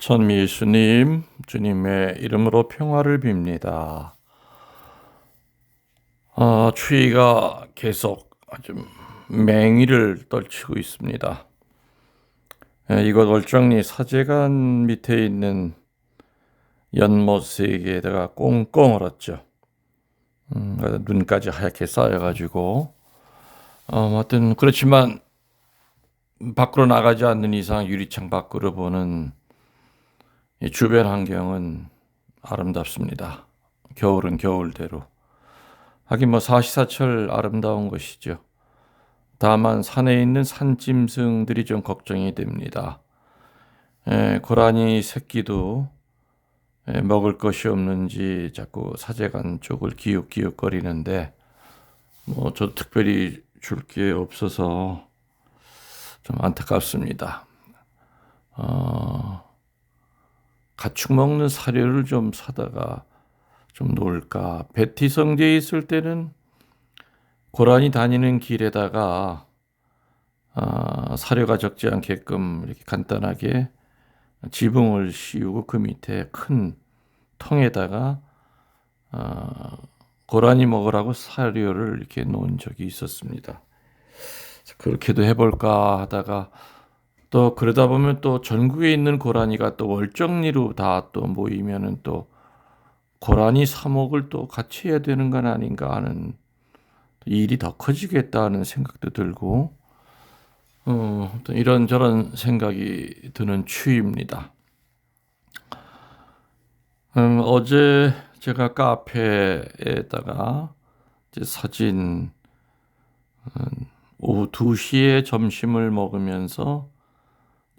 천미 예수님, 주님의 이름으로 평화를 빕니다. 추위가 계속 아주 맹위를 떨치고 있습니다. 이곳 월정리 사제관 밑에 있는 연못세계에다가 꽁꽁 얼었죠. 눈까지 하얗게 쌓여가지고 하여튼 그렇지만 밖으로 나가지 않는 이상 유리창 밖으로 보는 이 주변 환경은 아름답습니다. 겨울은 겨울대로. 하긴 뭐 사시사철 아름다운 것이죠. 다만 산에 있는 산짐승들이 좀 걱정이 됩니다. 고라니 새끼도 먹을 것이 없는지 자꾸 사제관 쪽을 기웃기웃거리는데 뭐 저도 특별히 줄 게 없어서 좀 안타깝습니다. 가축 먹는 사료를 좀 사다가 좀 놀까. 베티 성지에 있을 때는 고라니 다니는 길에다가 사료가 적지 않게끔 이렇게 간단하게 지붕을 씌우고 그 밑에 큰 통에다가 고라니 먹으라고 사료를 이렇게 놓은 적이 있었습니다. 그렇게도 해볼까 하다가 또 그러다 보면 또 전국에 있는 고라니가 또 월정리로 다 또 모이면은 또 고라니 사목을 또 같이 해야 되는 건 아닌가 하는 일이 더 커지겠다는 생각도 들고 이런저런 생각이 드는 추위입니다. 어제 제가 카페에다가 이제 사진 오후 2시에 점심을 먹으면서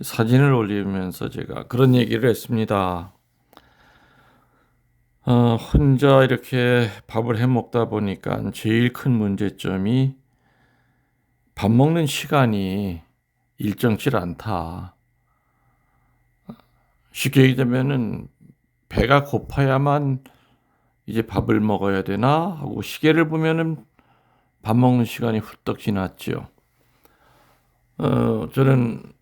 사진을 올리면서 제가 그런 얘기를 했습니다. 혼자 이렇게 밥을 해 먹다 보니까 제일 큰 문제점이 밥 먹는 시간이 일정치 않다. 쉽게 얘기하면은 배가 고파야만 이제 밥을 먹어야 되나 하고 시계를 보면은 밥 먹는 시간이 훌떡 지났죠. 저는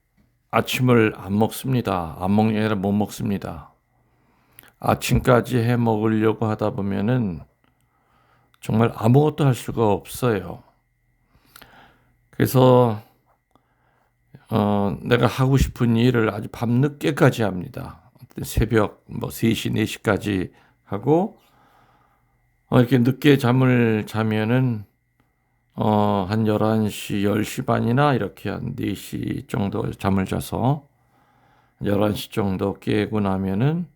아침을 안 먹습니다. 안 먹는 게 아니라 못 먹습니다. 아침까지 해 먹으려고 하다 보면은 정말 아무것도 할 수가 없어요. 그래서 내가 하고 싶은 일을 아주 밤늦게까지 합니다. 새벽 뭐 3시, 4시까지 하고 이렇게 늦게 잠을 자면은 한 11시, 10시 반이나 이렇게 한 4시 정도 잠을 자서 11시 정도 깨고 나면은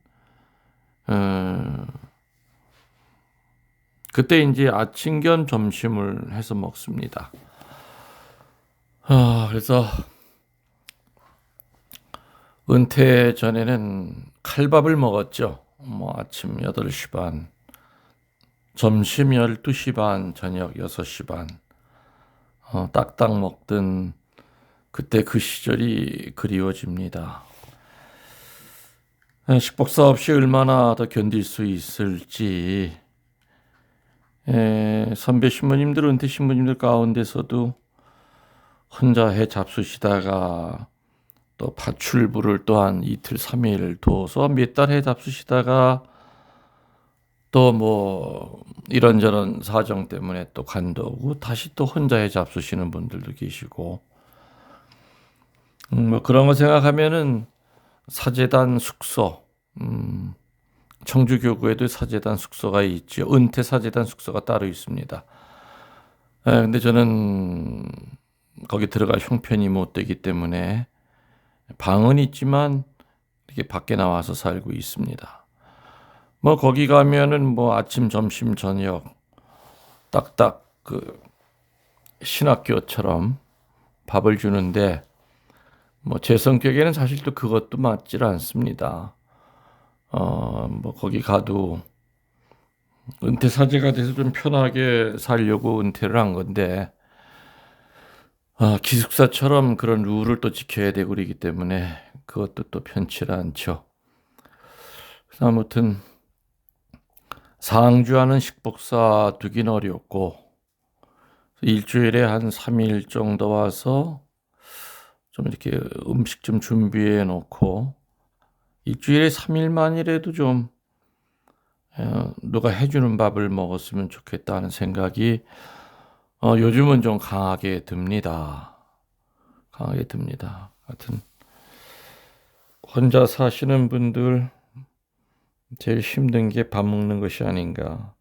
그때 이제 아침 겸 점심을 해서 먹습니다. 그래서 은퇴 전에는 칼밥을 먹었죠. 뭐 아침 8시 반, 점심 12시 반, 저녁 6시 반. 딱딱 먹던 그때 그 시절이 그리워집니다. 식복사 없이 얼마나 더 견딜 수 있을지 선배 신부님들, 은퇴 신부님들 가운데서도 혼자 해 잡수시다가 또 파출부를 또한 이틀, 3일 둬서 몇 달 해 잡수시다가 또 뭐 이런저런 사정 때문에 또 관두고 다시 또 혼자 해 잡수시는 분들도 계시고 뭐 그런 거 생각하면은 사제단 숙소, 청주교구에도 사제단 숙소가 있죠. 은퇴 사제단 숙소가 따로 있습니다. 근데 저는 거기 들어갈 형편이 못 되기 때문에 방은 있지만 이렇게 밖에 나와서 살고 있습니다. 뭐 거기 가면은 뭐 아침, 점심, 저녁 딱딱 그 신학교처럼 밥을 주는데 뭐 제 성격에는 사실 또 그것도 맞질 않습니다. 뭐 거기 가도 은퇴 사제가 돼서 좀 편하게 살려고 은퇴를 한 건데 기숙사처럼 그런 룰을 또 지켜야 되고 그러기 때문에 그것도 또 편치 않죠. 그래서 아무튼 상주하는 식복사 두긴 어렵고 일주일에 한 3일 정도 와서 좀 이렇게 음식 좀 준비해 놓고 일주일에 3일만이라도 좀 누가 해주는 밥을 먹었으면 좋겠다는 생각이 요즘은 좀 강하게 듭니다. 강하게 듭니다. 하여튼 혼자 사시는 분들 제일 힘든 게 밥 먹는 것이 아닌가.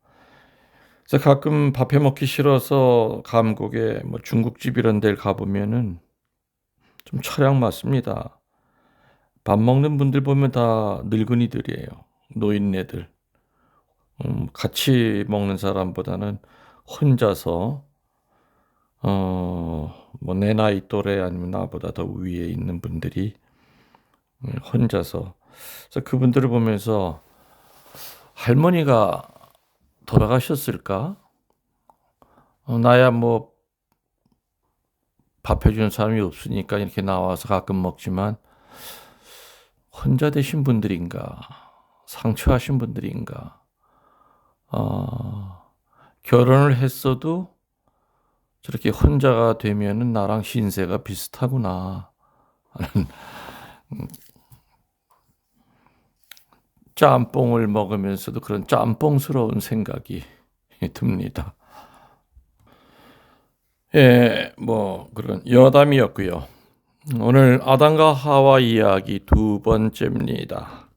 그래서 가끔 밥해 먹기 싫어서 감곡에 뭐 중국집 이런 데를 가보면은 좀 철양 맞습니다. 밥 먹는 분들 보면 다 늙은이들이에요. 노인네들. 같이 먹는 사람보다는 혼자서 뭐 내 나이 또래 아니면 나보다 더 위에 있는 분들이 혼자서. 그래서 그분들을 보면서 할머니가 돌아가셨을까? 나야 뭐 밥 해주는 사람이 없으니까 이렇게 나와서 가끔 먹지만 혼자 되신 분들인가? 상처하신 분들인가? 결혼을 했어도 저렇게 혼자가 되면은 나랑 신세가 비슷하구나 하는 짬뽕을 먹으면서도 그런 짬뽕스러운 생각이 듭니다. 예, 뭐 그런 여담이었고요. 오늘 아담과 하와 이야기 두 번째입니다.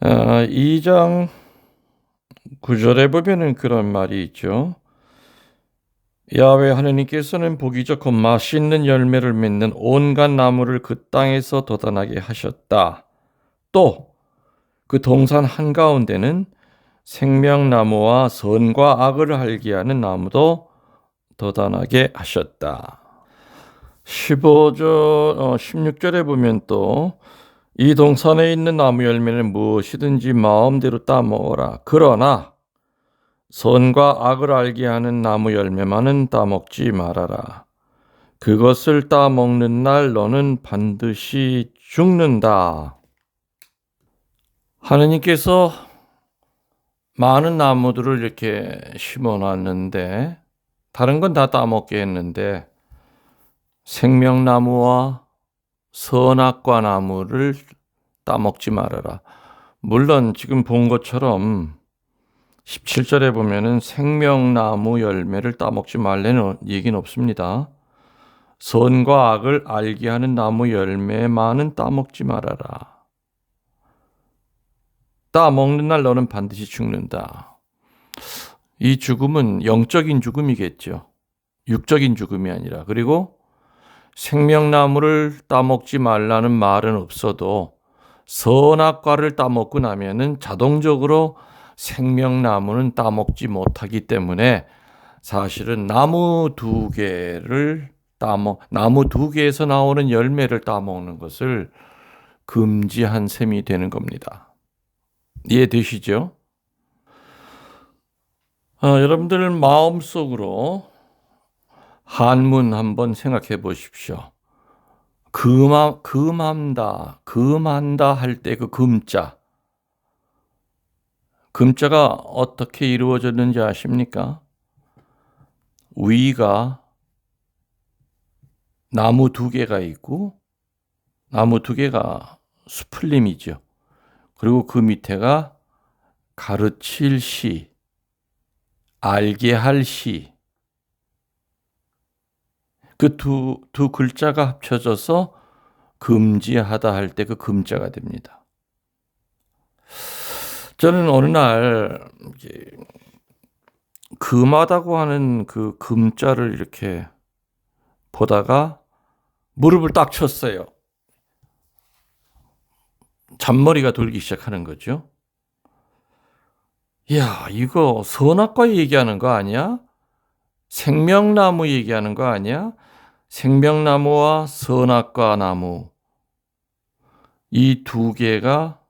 2장 9절에 보면은 그런 말이 있죠. 야훼 하느님께서는 보기 좋고 맛있는 열매를 맺는 온갖 나무를 그 땅에서 돋아나게 하셨다. 또 그 동산 한가운데는 생명나무와 선과 악을 알게 하는 나무도 돋아나게 하셨다. 16절에 보면 또 이 동산에 있는 나무 열매는 무엇이든지 마음대로 따먹어라. 그러나 선과 악을 알게 하는 나무 열매만은 따먹지 말아라. 그것을 따먹는 날 너는 반드시 죽는다. 하느님께서 많은 나무들을 이렇게 심어놨는데 다른 건 다 따먹게 했는데 생명나무와 선악과 나무를 따먹지 말아라. 물론 지금 본 것처럼 17절에 보면은 생명나무 열매를 따먹지 말라는 얘기는 없습니다. 선과 악을 알게 하는 나무 열매만은 따먹지 말아라. 따먹는 날 너는 반드시 죽는다. 이 죽음은 영적인 죽음이겠죠. 육적인 죽음이 아니라. 그리고 생명나무를 따먹지 말라는 말은 없어도 선악과를 따먹고 나면은 자동적으로 생명나무는 따먹지 못하기 때문에 사실은 나무 두 개에서 나오는 열매를 따먹는 것을 금지한 셈이 되는 겁니다. 이해되시죠? 여러분들 마음속으로 한문 한번 생각해 보십시오. 금한다 할 때 그 금자. 금자가 어떻게 이루어졌는지 아십니까? 위가 나무 두 개가 있고 나무 두 개가 수풀림이죠. 그리고 그 밑에가 가르칠 시, 알게 할 시. 그 두 글자가 합쳐져서 금지하다 할 때 그 금자가 됩니다. 저는 어느 날 금하다고 하는 그 금자를 이렇게 보다가 무릎을 딱 쳤어요. 잔머리가 돌기 시작하는 거죠. 야, 이거 선악과 얘기하는 거 아니야? 생명나무 얘기하는 거 아니야? 생명나무와 선악과 나무. 이 두 개가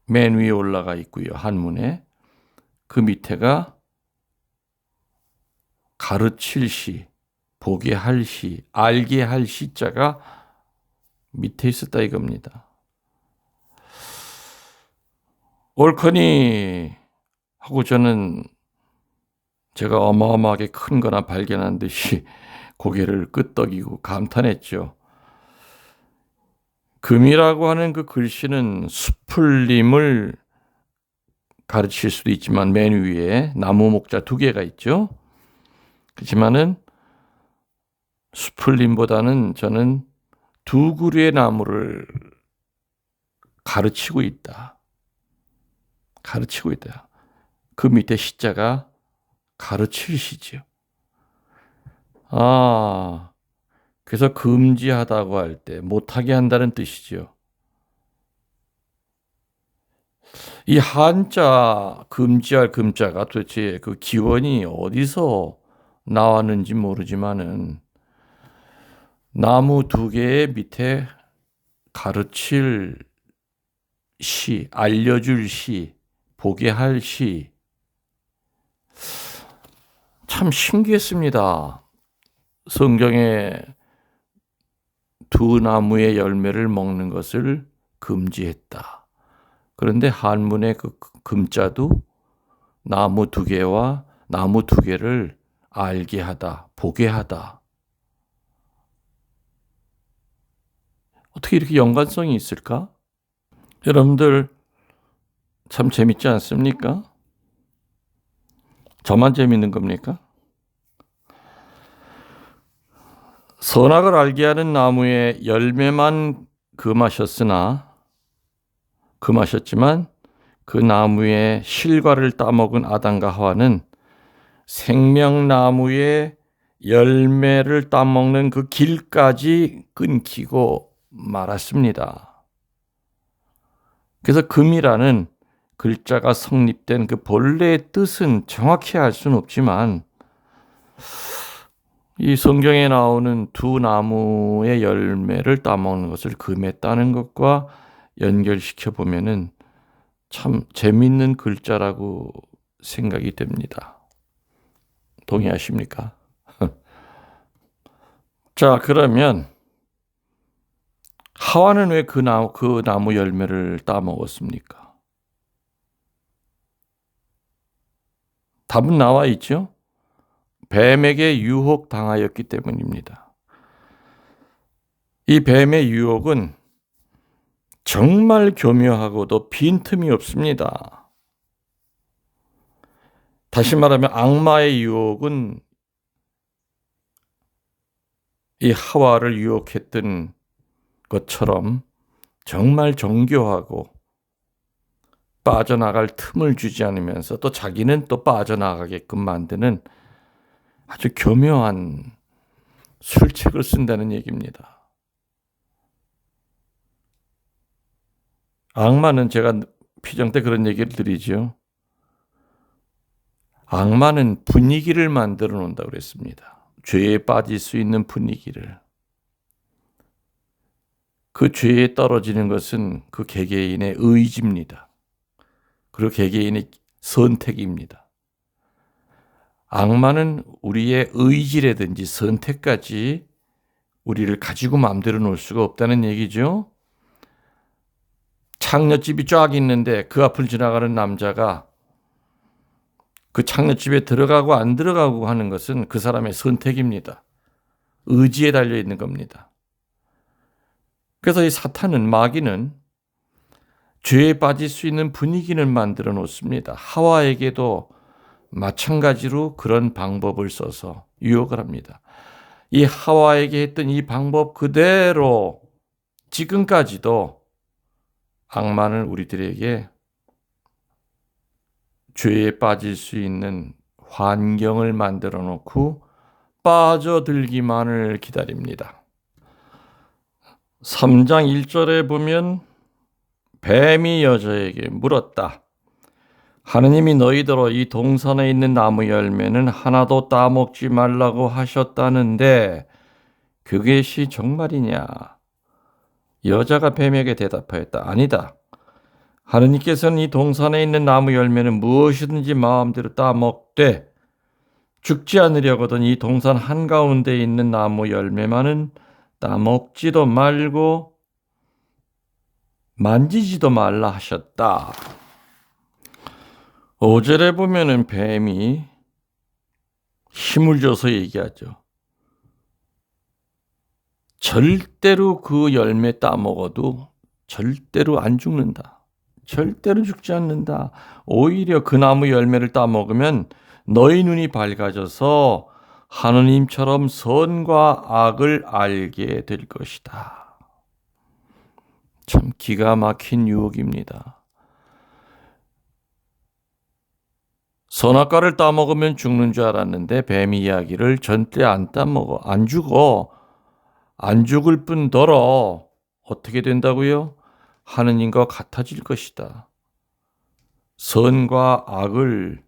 맨 위에 올라가 있고요. 한문에. 그 밑에가 가르칠 시, 보게 할 시, 알게 할 시자가 밑에 있었다 이겁니다. 옳거니 하고 저는 제가 어마어마하게 큰 거나 발견한 듯이 고개를 끄덕이고 감탄했죠. 금이라고 하는 그 글씨는 수풀림을 가르칠 수도 있지만 맨 위에 나무 목자 두 개가 있죠. 그렇지만은 수풀림보다는 저는 두 그루의 나무를 가르치고 있다. 가르치고 있다. 그 밑에 시자가 가르칠 시지요. 그래서 금지하다고 할 때 못하게 한다는 뜻이지요. 이 한자 금지할 금자가 도대체 그 기원이 어디서 나왔는지 모르지만은 나무 두 개의 밑에 가르칠 시, 알려줄 시, 보게 할 시. 참 신기했습니다. 성경에 두 나무의 열매를 먹는 것을 금지했다. 그런데 한문의 그 금자도 나무 두 개와 나무 두 개를 알게 하다, 보게 하다. 어떻게 이렇게 연관성이 있을까? 여러분들 참 재밌지 않습니까? 저만 재밌는 겁니까? 선악을 알게 하는 나무의 열매만 금하셨지만 그 나무의 실과를 따먹은 아담과 하와는 생명나무의 열매를 따먹는 그 길까지 끊기고 말았습니다. 그래서 금이라는 글자가 성립된 그 본래의 뜻은 정확히 알 수는 없지만 이 성경에 나오는 두 나무의 열매를 따먹는 것을 금했다는 것과 연결시켜 보면은 참 재밌는 글자라고 생각이 됩니다. 동의하십니까? 자, 그러면 하와는 왜 그 나무 열매를 따먹었습니까? 답은 나와 있죠? 뱀에게 유혹당하였기 때문입니다. 이 뱀의 유혹은 정말 교묘하고도 빈틈이 없습니다. 다시 말하면 악마의 유혹은 이 하와를 유혹했던 것처럼 정말 정교하고 빠져나갈 틈을 주지 않으면서 또 자기는 또 빠져나가게끔 만드는 아주 교묘한 술책을 쓴다는 얘기입니다. 악마는 제가 피정 때 그런 얘기를 드리죠. 악마는 분위기를 만들어 놓는다고 그랬습니다. 죄에 빠질 수 있는 분위기를. 그 죄에 떨어지는 것은 그 개개인의 의지입니다. 그리고 개개인의 선택입니다. 악마는 우리의 의지라든지 선택까지 우리를 가지고 마음대로 놀 수가 없다는 얘기죠. 창녀집이 쫙 있는데 그 앞을 지나가는 남자가 그 창녀집에 들어가고 안 들어가고 하는 것은 그 사람의 선택입니다. 의지에 달려 있는 겁니다. 그래서 이 사탄은, 마귀는 죄에 빠질 수 있는 분위기를 만들어 놓습니다. 하와에게도 마찬가지로 그런 방법을 써서 유혹을 합니다. 이 하와에게 했던 이 방법 그대로 지금까지도 악마는 우리들에게 죄에 빠질 수 있는 환경을 만들어 놓고 빠져들기만을 기다립니다. 3장 1절에 보면 뱀이 여자에게 물었다. 하느님이 너희더러 이 동산에 있는 나무 열매는 하나도 따먹지 말라고 하셨다는데 그것이 정말이냐? 여자가 뱀에게 대답하였다. 아니다. 하느님께서는 이 동산에 있는 나무 열매는 무엇이든지 마음대로 따먹되 죽지 않으려거든 이 동산 한가운데 있는 나무 열매만은 따먹지도 말고 만지지도 말라 하셨다. 5절에 보면은 뱀이 힘을 줘서 얘기하죠. 절대로 그 열매 따먹어도 절대로 안 죽는다. 절대로 죽지 않는다. 오히려 그 나무 열매를 따먹으면 너희 눈이 밝아져서 하느님처럼 선과 악을 알게 될 것이다. 참 기가 막힌 유혹입니다. 선악과를 따먹으면 죽는 줄 알았는데 뱀 이야기를 절대 안 따먹어. 안 죽어. 안 죽을 뿐더러 어떻게 된다고요? 하느님과 같아질 것이다. 선과 악을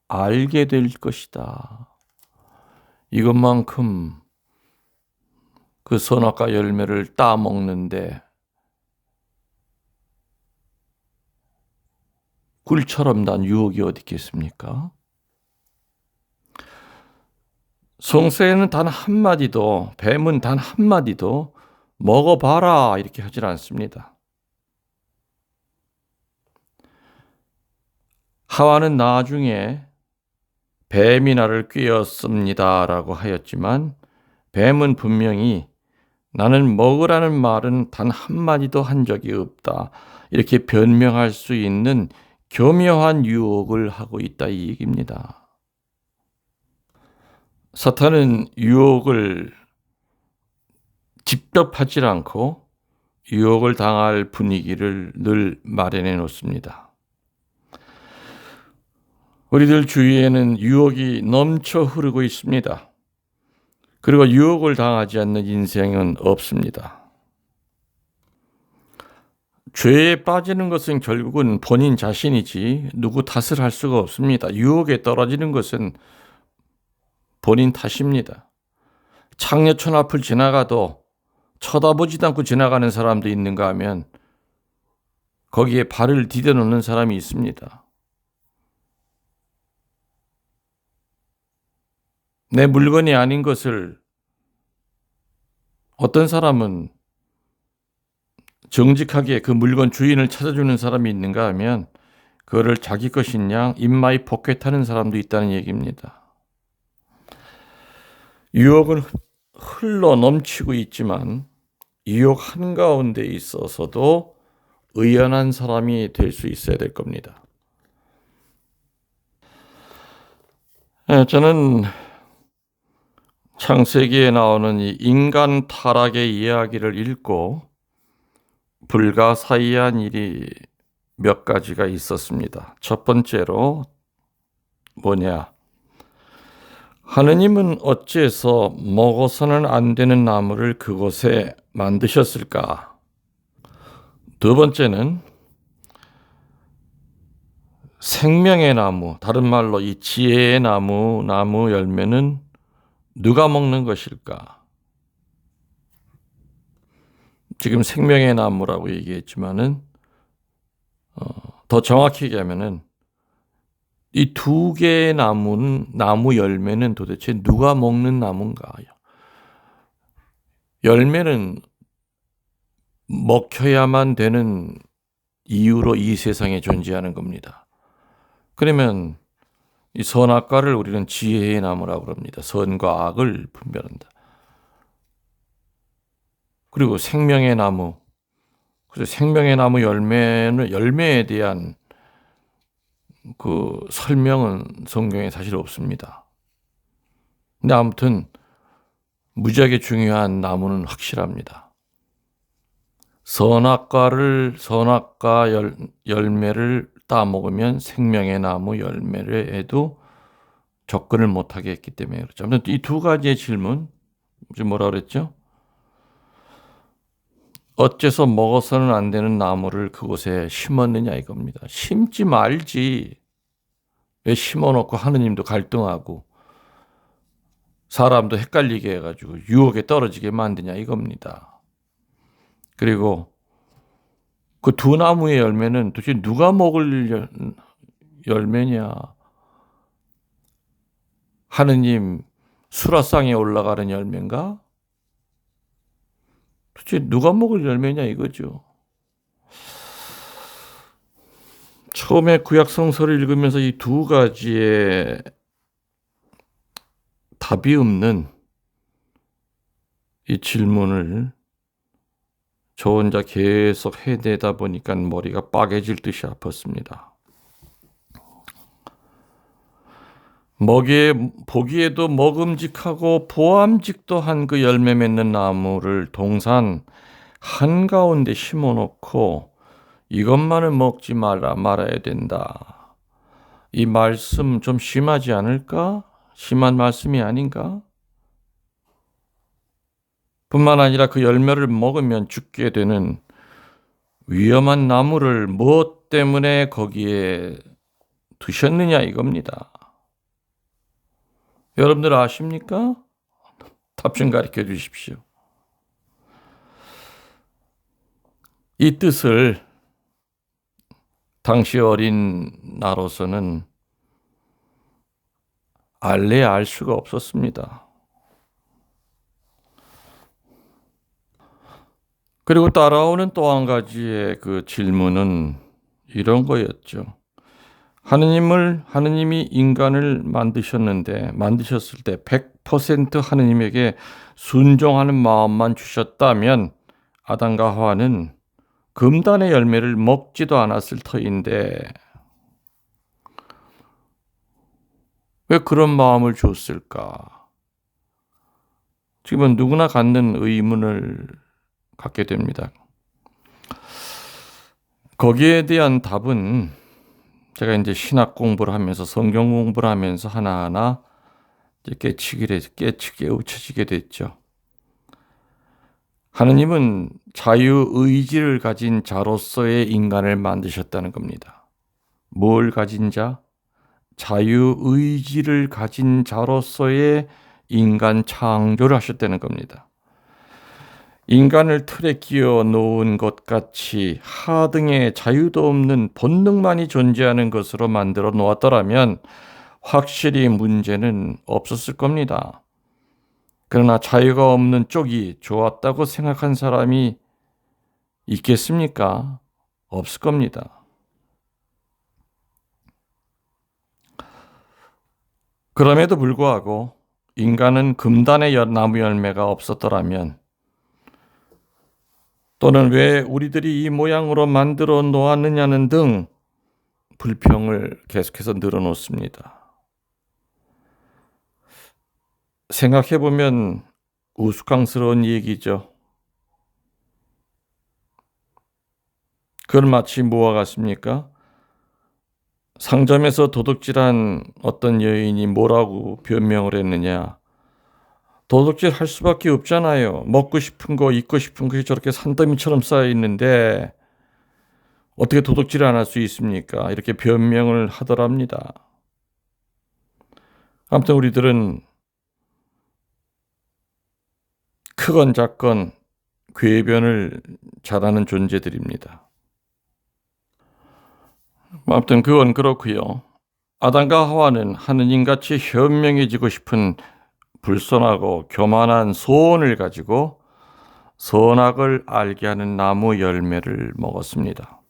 알게 될 것이다. 이것만큼 그 선악과 열매를 따먹는데 꿀처럼 난 유혹이 어디 있겠습니까? 성서에는 단 한마디도, 뱀은 단 한마디도 먹어봐라 이렇게 하질 않습니다. 하와는 나중에 뱀이 나를 꿰었습니다 라고 하였지만 뱀은 분명히 나는 먹으라는 말은 단 한마디도 한 적이 없다. 이렇게 변명할 수 있는 교묘한 유혹을 하고 있다 이 얘기입니다. 사탄은 유혹을 직접 하질 않고 유혹을 당할 분위기를 늘 마련해 놓습니다. 우리들 주위에는 유혹이 넘쳐 흐르고 있습니다. 그리고 유혹을 당하지 않는 인생은 없습니다. 죄에 빠지는 것은 결국은 본인 자신이지 누구 탓을 할 수가 없습니다. 유혹에 떨어지는 것은 본인 탓입니다. 창녀촌 앞을 지나가도 쳐다보지도 않고 지나가는 사람도 있는가 하면 거기에 발을 디뎌 놓는 사람이 있습니다. 내 물건이 아닌 것을 어떤 사람은 정직하게 그 물건 주인을 찾아주는 사람이 있는가 하면 그거를 자기 것인 양 인마이 포켓하는 사람도 있다는 얘기입니다. 유혹은 흘러 넘치고 있지만 유혹 한가운데 있어서도 의연한 사람이 될 수 있어야 될 겁니다. 저는 창세기에 나오는 이 인간 타락의 이야기를 읽고 불가사의한 일이 몇 가지가 있었습니다. 첫 번째로 뭐냐? 하느님은 어째서 먹어서는 안 되는 나무를 그곳에 만드셨을까? 두 번째는 생명의 나무, 다른 말로 이 지혜의 나무 열매는 누가 먹는 것일까? 지금 생명의 나무라고 얘기했지만은 더 정확히 얘기하면은 이 두 개의 나무 열매는 도대체 누가 먹는 나무인가요? 열매는 먹혀야만 되는 이유로 이 세상에 존재하는 겁니다. 그러면 이 선악과를 우리는 지혜의 나무라고 합니다. 선과 악을 분별한다. 그리고 생명의 나무. 그래서 생명의 나무 열매에 대한 그 설명은 성경에 사실 없습니다. 근데 아무튼 무지하게 중요한 나무는 확실합니다. 선악과 열매를 따먹으면 생명의 나무 열매에도 접근을 못하게 했기 때문에 그렇죠. 아무튼 이 두 가지의 질문, 지금 뭐라 그랬죠? 어째서 먹어서는 안 되는 나무를 그곳에 심었느냐 이겁니다. 심지 말지. 왜 심어놓고 하느님도 갈등하고 사람도 헷갈리게 해가지고 유혹에 떨어지게 만드냐 이겁니다. 그리고 그 두 나무의 열매는 도대체 누가 먹을 열매냐? 하느님 수라상에 올라가는 열매인가? 도대체 누가 먹을 열매냐 이거죠. 처음에 구약 성서를 읽으면서 이 두 가지의 답이 없는 이 질문을 저 혼자 계속 해내다 보니까 머리가 빠개질 듯이 아팠습니다. 보기에도 먹음직하고 보암직도 한 그 열매 맺는 나무를 동산 한가운데 심어놓고 이것만은 먹지 말아야 된다. 이 말씀 좀 심하지 않을까? 심한 말씀이 아닌가? 뿐만 아니라 그 열매를 먹으면 죽게 되는 위험한 나무를 무엇 때문에 거기에 두셨느냐 이겁니다. 여러분들 아십니까? 답 좀 가르쳐 주십시오. 이 뜻을 당시 어린 나로서는 알래야 알 수가 없었습니다. 그리고 따라오는 또 한 가지의 그 질문은 이런 거였죠. 하느님이 인간을 만드셨을 때 100% 하느님에게 순종하는 마음만 주셨다면 아담과 하와는 금단의 열매를 먹지도 않았을 터인데 왜 그런 마음을 줬을까? 지금은 누구나 갖는 의문을 갖게 됩니다. 거기에 대한 답은 제가 이제 신학 공부를 하면서 성경 공부를 하면서 하나하나 이제 깨우쳐지게 됐죠. 하느님은 자유의지를 가진 자로서의 인간을 만드셨다는 겁니다. 뭘 가진 자? 자유의지를 가진 자로서의 인간 창조를 하셨다는 겁니다. 인간을 틀에 끼워 놓은 것 같이 하등의 자유도 없는 본능만이 존재하는 것으로 만들어 놓았더라면 확실히 문제는 없었을 겁니다. 그러나 자유가 없는 쪽이 좋았다고 생각한 사람이 있겠습니까? 없을 겁니다. 그럼에도 불구하고 인간은 금단의 나무 열매가 없었더라면 또는 왜 우리들이 이 모양으로 만들어 놓았느냐는 등 불평을 계속해서 늘어놓습니다. 생각해보면 우스꽝스러운 얘기죠. 그건 마치 뭐와 같습니까? 상점에서 도둑질한 어떤 여인이 뭐라고 변명을 했느냐. 도둑질 할 수밖에 없잖아요. 먹고 싶은 거, 입고 싶은 것이 저렇게 산더미처럼 쌓여 있는데 어떻게 도둑질을 안 할 수 있습니까? 이렇게 변명을 하더랍니다. 아무튼 우리들은 크건 작건 궤변을 잘하는 존재들입니다. 아무튼 그건 그렇고요. 아담과 하와는 하느님같이 현명해지고 싶은 불손하고 교만한 소원을 가지고 선악을 알게 하는 나무 열매를 먹었습니다.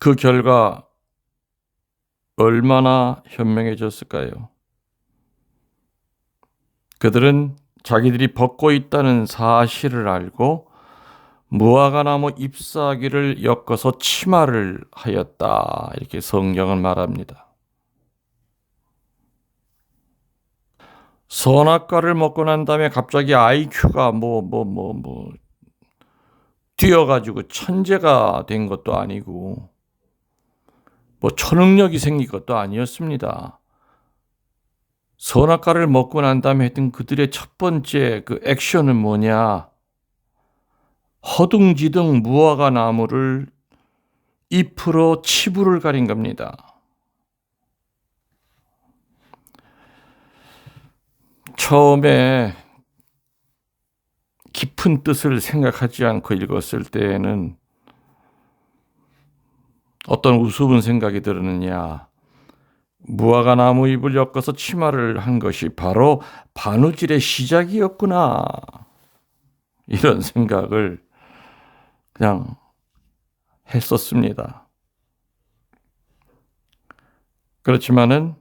그 결과 얼마나 현명해졌을까요? 그들은 자기들이 벗고 있다는 사실을 알고 무화과나무 잎사귀를 엮어서 치마를 하였다. 이렇게 성경은 말합니다. 선악과를 먹고 난 다음에 갑자기 IQ가 뛰어가지고 천재가 된 것도 아니고 초능력이 생긴 것도 아니었습니다. 선악과를 먹고 난 다음에 했던 그들의 첫 번째 그 액션은 뭐냐? 허둥지둥 무화과 나무를 잎으로 치부를 가린 겁니다. 처음에 깊은 뜻을 생각하지 않고 읽었을 때에는 어떤 우스운 생각이 들었느냐. 무화과 나무 잎을 엮어서 치마를 한 것이 바로 바느질의 시작이었구나. 이런 생각을 그냥 했었습니다. 그렇지만은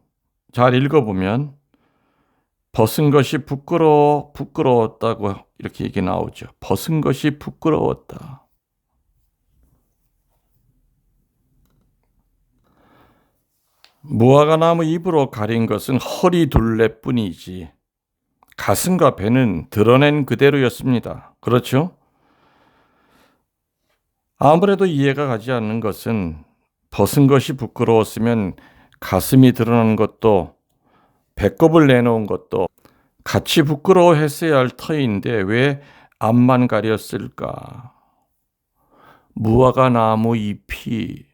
잘 읽어보면 벗은 것이 부끄러웠다고 이렇게 얘기 나오죠. 벗은 것이 부끄러웠다. 무화과나무 잎으로 가린 것은 허리 둘레뿐이지 가슴과 배는 드러낸 그대로였습니다. 그렇죠? 아무래도 이해가 가지 않는 것은 벗은 것이 부끄러웠으면 가슴이 드러난 것도 배꼽을 내놓은 것도 같이 부끄러워했어야 할 터인데 왜 앞만 가렸을까? 무화과 나무 잎이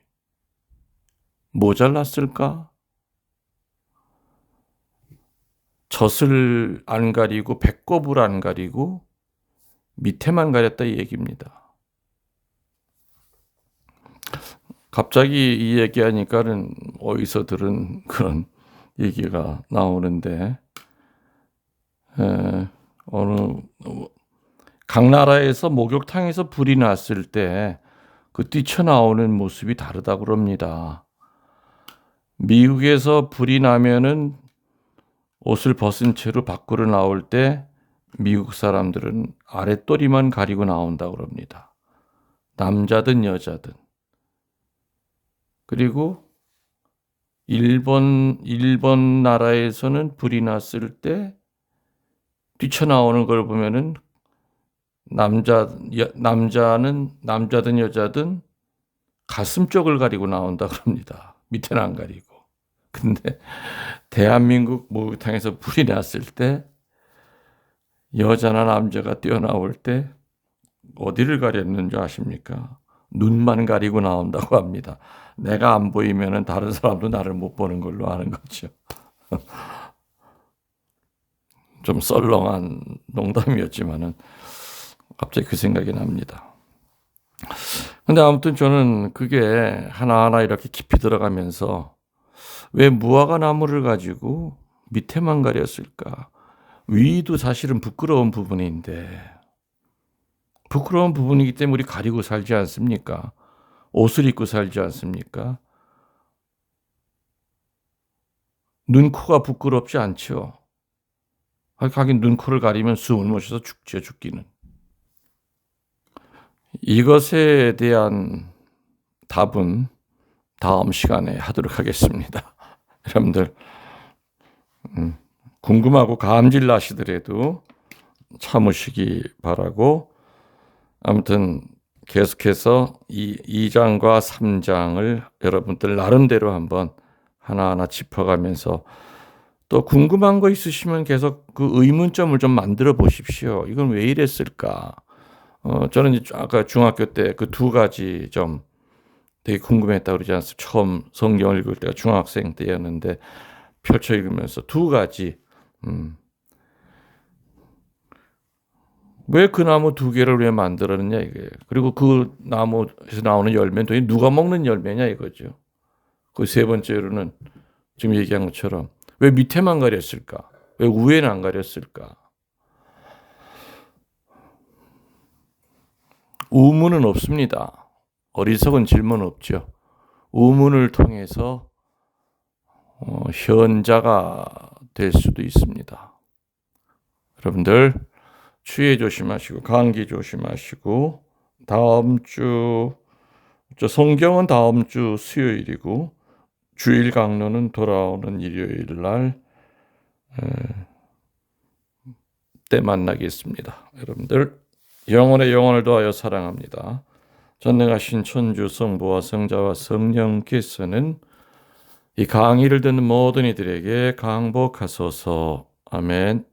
모자랐을까? 젖을 안 가리고 배꼽을 안 가리고 밑에만 가렸다 이 얘기입니다. 갑자기 이 얘기하니까는 어디서 들은 그런 얘기가 나오는데 어느 각 나라에서 목욕탕에서 불이 났을 때 그 뛰쳐나오는 모습이 다르다고 그럽니다. 미국에서 불이 나면은 옷을 벗은 채로 밖으로 나올 때 미국 사람들은 아랫도리만 가리고 나온다고 그럽니다. 남자든 여자든. 그리고 일본 나라에서는 불이 났을 때 뛰쳐나오는 걸 보면은 남자든 여자든 가슴 쪽을 가리고 나온다 그럽니다. 밑에는 안 가리고. 근데 대한민국 목욕탕에서 불이 났을 때 여자나 남자가 뛰어나올 때 어디를 가렸는 줄 아십니까? 눈만 가리고 나온다고 합니다. 내가 안 보이면은 다른 사람도 나를 못 보는 걸로 아는 거죠. 좀 썰렁한 농담이었지만은 갑자기 그 생각이 납니다. 근데 아무튼 저는 그게 하나하나 이렇게 깊이 들어가면서 왜 무화과 나무를 가지고 밑에만 가렸을까? 위도 사실은 부끄러운 부분인데 부끄러운 부분이기 때문에 우리 가리고 살지 않습니까? 옷을 입고 살지 않습니까? 눈, 코가 부끄럽지 않죠. 하긴 눈, 코를 가리면 숨을 못 쉬어서 죽죠, 죽기는. 이것에 대한 답은 다음 시간에 하도록 하겠습니다. 여러분들 궁금하고 감질 나시더라도 참으시기 바라고 아무튼 계속해서 이 2장과 3장을 여러분들 나름대로 한번 하나하나 짚어가면서 또 궁금한 거 있으시면 계속 그 의문점을 좀 만들어 보십시오. 이건 왜 이랬을까? 저는 아까 중학교 때 그 두 가지 좀 되게 궁금했다고 그러지 않습니까? 처음 성경을 읽을 때가 중학생 때였는데 펼쳐 읽으면서 두 가지 왜 그 나무 두 개를 왜 만들었느냐 이거예요. 그리고 그 나무에서 나오는 열매는 도대체 누가 먹는 열매냐 이거죠. 그 세 번째로는 지금 얘기한 것처럼 왜 밑에만 가렸을까? 왜 위에는 안 가렸을까? 우문은 없습니다. 어리석은 질문 없죠. 우문을 통해서 현자가 될 수도 있습니다. 여러분들 추위 조심하시고 감기 조심하시고 다음 주 성경은 다음 주 수요일이고 주일 강론은 돌아오는 일요일 날 때 만나겠습니다. 여러분들 영혼의 영혼을 도하여 사랑합니다. 전능하신 천주 성부와 성자와 성령께서는 이 강의를 듣는 모든 이들에게 강복하소서. 아멘.